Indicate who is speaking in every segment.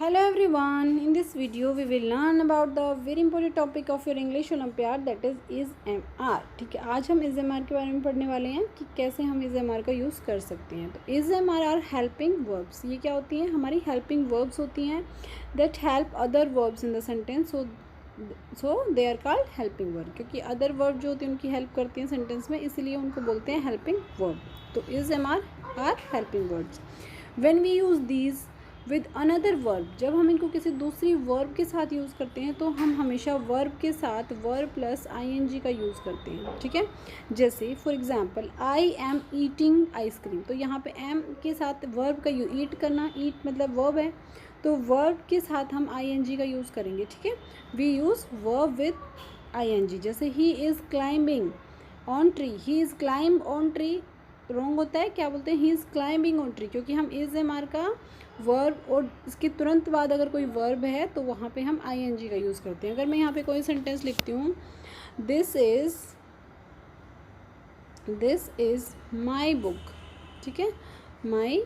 Speaker 1: Hello everyone, in this video we will learn about the very important topic of your English Olympiad that is MR। ठीक है, आज हम is MR के बारे में पढ़ने वाले हैं कि कैसे हम इज MR का यूज़ कर सकते हैं। तो is MR are helping verbs, ये क्या होती हैं? हमारी हेल्पिंग वर्ब्स होती हैं that help other verbs in the sentence, so they are called helping verb, क्योंकि अदर वर्ब जो होती हैं उनकी हेल्प करती हैं सेंटेंस में, इसलिए उनको बोलते हैं हेल्पिंग वर्ब। तो is MR are helping verbs. When we use these with another verb, जब हम इनको किसी दूसरी वर्ब के साथ यूज़ करते हैं तो हम हमेशा वर्ब के साथ वर्ब प्लस ing का यूज़ करते हैं। ठीक है, जैसे for example I am eating ice cream, तो यहाँ पे एम के साथ वर्ब का ईट करना, ईट मतलब वर्ब है, तो वर्ब के साथ हम ing का यूज़ करेंगे। ठीक है, we use verb with ing। जैसे he is climbing on tree, he is climb on tree wrong होता है, क्या बोलते हैं? He is climbing on tree, क्योंकि हम इज MR का वर्ब और इसके तुरंत बाद अगर कोई वर्ब है तो वहाँ पे हम ing का यूज़ करते हैं। अगर मैं यहाँ पे कोई सेंटेंस लिखती हूँ, दिस इज़ माई बुक, ठीक है, माई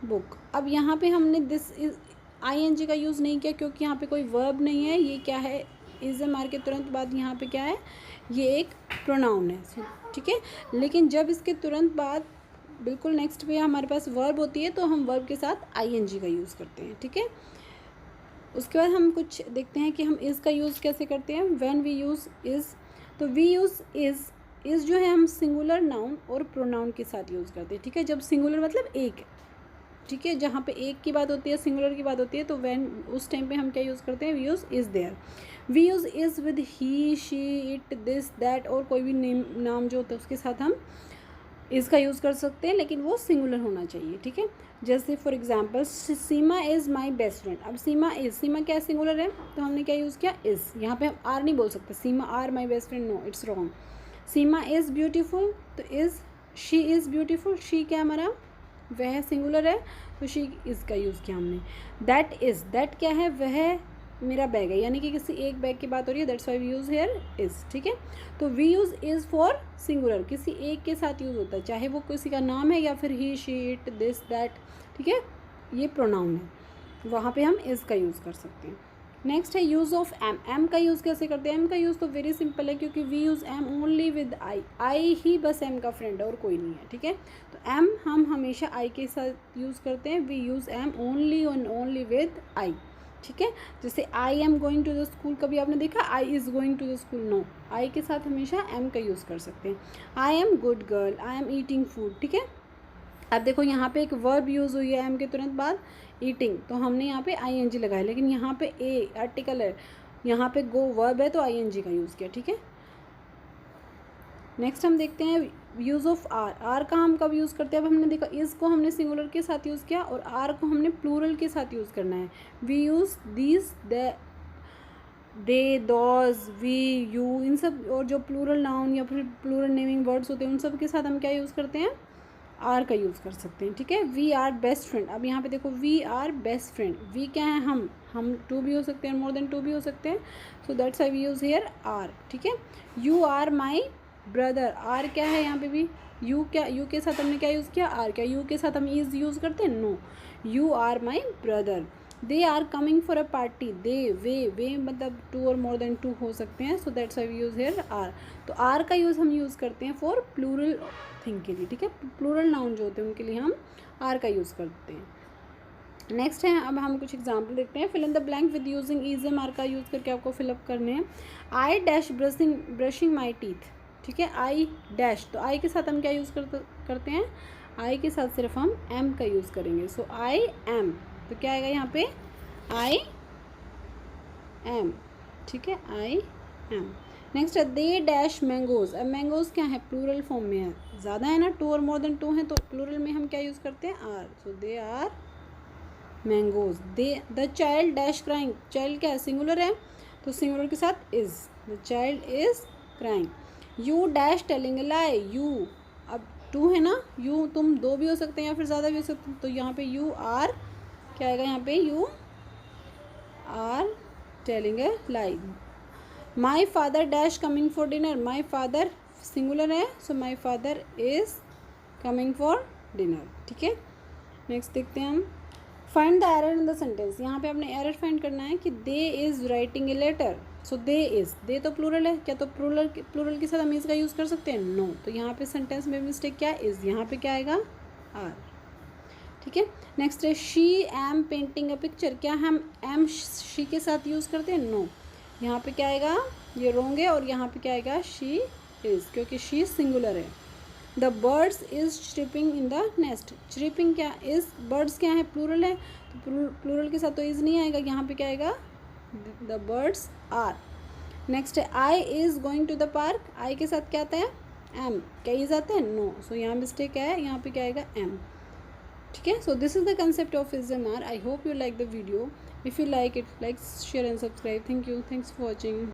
Speaker 1: बुक। अब यहाँ पे हमने दिस इज ing का यूज़ नहीं किया क्योंकि यहाँ पे कोई वर्ब नहीं है, ये क्या है? इज MR के तुरंत बाद यहाँ पे क्या है? ये एक प्रोनाउन है। ठीक है, लेकिन जब इसके तुरंत बाद बिल्कुल नेक्स्ट पे हमारे पास वर्ब होती है तो हम वर्ब के साथ ing का यूज़ करते हैं। ठीक है, उसके बाद हम कुछ देखते हैं कि हम इज़ का यूज़ कैसे करते हैं। व्हेन वी यूज़ इज़, तो वी यूज़ इज़ जो है हम सिंगुलर नाउन और प्रोनाउन के साथ यूज़ करते हैं। ठीक है, जब सिंगुलर मतलब एक है, ठीक है, जहाँ पे एक की बात होती है, सिंगुलर की बात होती है, तो व्हेन उस टाइम पे हम क्या यूज़ करते हैं? We use is there. We use is with he she it this that, और कोई भी नाम जो होता है उसके साथ हम इज़ का यूज़ कर सकते हैं, लेकिन वो सिंगुलर होना चाहिए। ठीक है, जैसे for example Seema is my best friend. अब सीमा क्या सिंगुलर है, तो हमने क्या यूज़ किया? इज़। यहाँ पे हम आर नहीं बोल सकते, Seema are my best friend, no, it's wrong. Seema is beautiful, तो is, she is beautiful, she क्या हमारा वह सिंगुलर है, तो शी इज़ का यूज़ किया हमने। दैट क्या है? वह मेरा बैग है, यानी कि किसी एक बैग की बात हो रही है, that's why we use here is. ठीक है, तो we use is for singular, किसी एक के साथ यूज़ होता है, चाहे वो किसी का नाम है या फिर ही शी इट दिस दैट। ठीक है, ये प्रोनाउन है, वहाँ पे हम इज़ का यूज़ कर सकते हैं। नेक्स्ट है यूज़ ऑफ एम का यूज़ कैसे करते हैं? एम का यूज़ तो वेरी सिंपल है, क्योंकि we use am only with I ही बस एम का फ्रेंड है और कोई नहीं है। ठीक है, तो एम हम हमेशा आई के साथ यूज़ करते हैं। We use am only with I. ठीक है, जैसे I am going to the school, कभी आपने देखा I is going to the school? No, I के साथ हमेशा एम का यूज़ कर सकते हैं। I am good girl, I am eating food. ठीक है, अब देखो यहाँ पे एक वर्ब यूज़ हुई है एम के तुरंत बाद, ईटिंग, तो हमने यहाँ पे ing लगाया, लेकिन यहाँ पे ए आर्टिकल है, यहाँ पे गो वर्ब है, तो ing का यूज़ किया। ठीक है, नेक्स्ट हम देखते हैं यूज़ ऑफ आर का हम कब यूज़ करते हैं? अब हमने देखा इज़ को हमने सिंगुलर के साथ यूज़ किया और आर को हमने प्लूरल के साथ यूज़ करना है। We use these, they, those, we, you, इन सब, और जो प्लूरल नाउन या फिर प्लूरल नेमिंग वर्ड्स होते हैं उन सब के साथ हम क्या यूज़ करते हैं? आर का यूज़ कर सकते हैं। ठीक है, वी आर बेस्ट फ्रेंड, अब यहाँ पे देखो we are best friend, we क्या है? हम टू भी हो सकते हैं, मोर देन टू भी हो सकते हैं, so that's I we use here are. ठीक है, you are my brother, are क्या है यहाँ पे भी? यू क्या, यू के साथ हमने क्या यूज़ किया? आर। क्या यू के साथ हम इज़ यूज़ करते हैं? No, you are my brother. They are coming for a party, they, वे मतलब टू और मोर देन टू हो सकते हैं, so that's I we use here are. तो आर का यूज़ हम यूज़ करते हैं फॉर प्लूरल थिंग के लिए। ठीक है, प्लूरल नाउन जो होते हैं उनके लिए हम आर का यूज़ करते हैं। नेक्स्ट है, अब हम कुछ एग्जाम्पल देखते हैं। Fill in the blank with using is MR का यूज़ करके आपको फिलअप करने हैं। I dash brushing my teeth. ठीक है, आई डैश, तो आई के साथ हम क्या यूज़ करते हैं? आई के साथ सिर्फ हम एम का यूज़ करेंगे, सो आई एम, तो क्या आएगा यहाँ पे? I am. ठीक है, आई एम। नेक्स्ट है दे डैश मैंगोज। अब मैंगोज क्या है? प्लूरल फॉर्म में है, ज़्यादा है ना, टू और मोर देन टू है, तो प्लूरल में हम क्या यूज़ करते हैं? Are, so they are mangoes. They, the child dash crying, child क्या है? सिंगुलर है, तो सिंगुलर के साथ is, the child is crying. You dash telling a lie, you, अब टू है ना, यू तुम दो भी हो सकते हैं या फिर ज़्यादा भी हो सकते हैं, तो यहाँ पे यू आर क्या आएगा? यहाँ पे you are telling a lie. My father dash coming for dinner, my father singular है, so my father is coming for dinner. ठीक है, नेक्स्ट देखते हैं हम। Find the error in the sentence, यहाँ पे आपने एरर फाइंड करना है कि they is writing a letter. So they is, they तो प्लूरल है, क्या तो प्लूरल के साथ हम इज़ का यूज़ कर सकते हैं? नो। तो यहाँ पे सेंटेंस में मिस्टेक क्या है? इज़। यहाँ पे क्या आएगा? आर। ठीक है। नेक्स्ट है she am painting a picture, क्या हम एम शी के साथ यूज़ करते हैं? नो। यहाँ पे क्या आएगा? ये रॉन्ग है। और यहाँ पे क्या आएगा? शी इज़, क्योंकि शी सिंगुलर है। The birds is chirping in the nest, chirping क्या इज़, बर्ड्स क्या है? प्लूरल है, तो प्लूरल के साथ तो इज़ नहीं आएगा। यहाँ पे क्या आएगा? The birds are. नेक्स्ट है I is going to the park, I के साथ क्या आता है? एम। क्या इज़ आता है? नो। सो यहाँ मिस्टेक है, यहाँ पे क्या आएगा? एम। ठीक है। So this is the concept of is am are. I hope you like the video. If you like it, like, share and subscribe. Thank you, thanks for watching.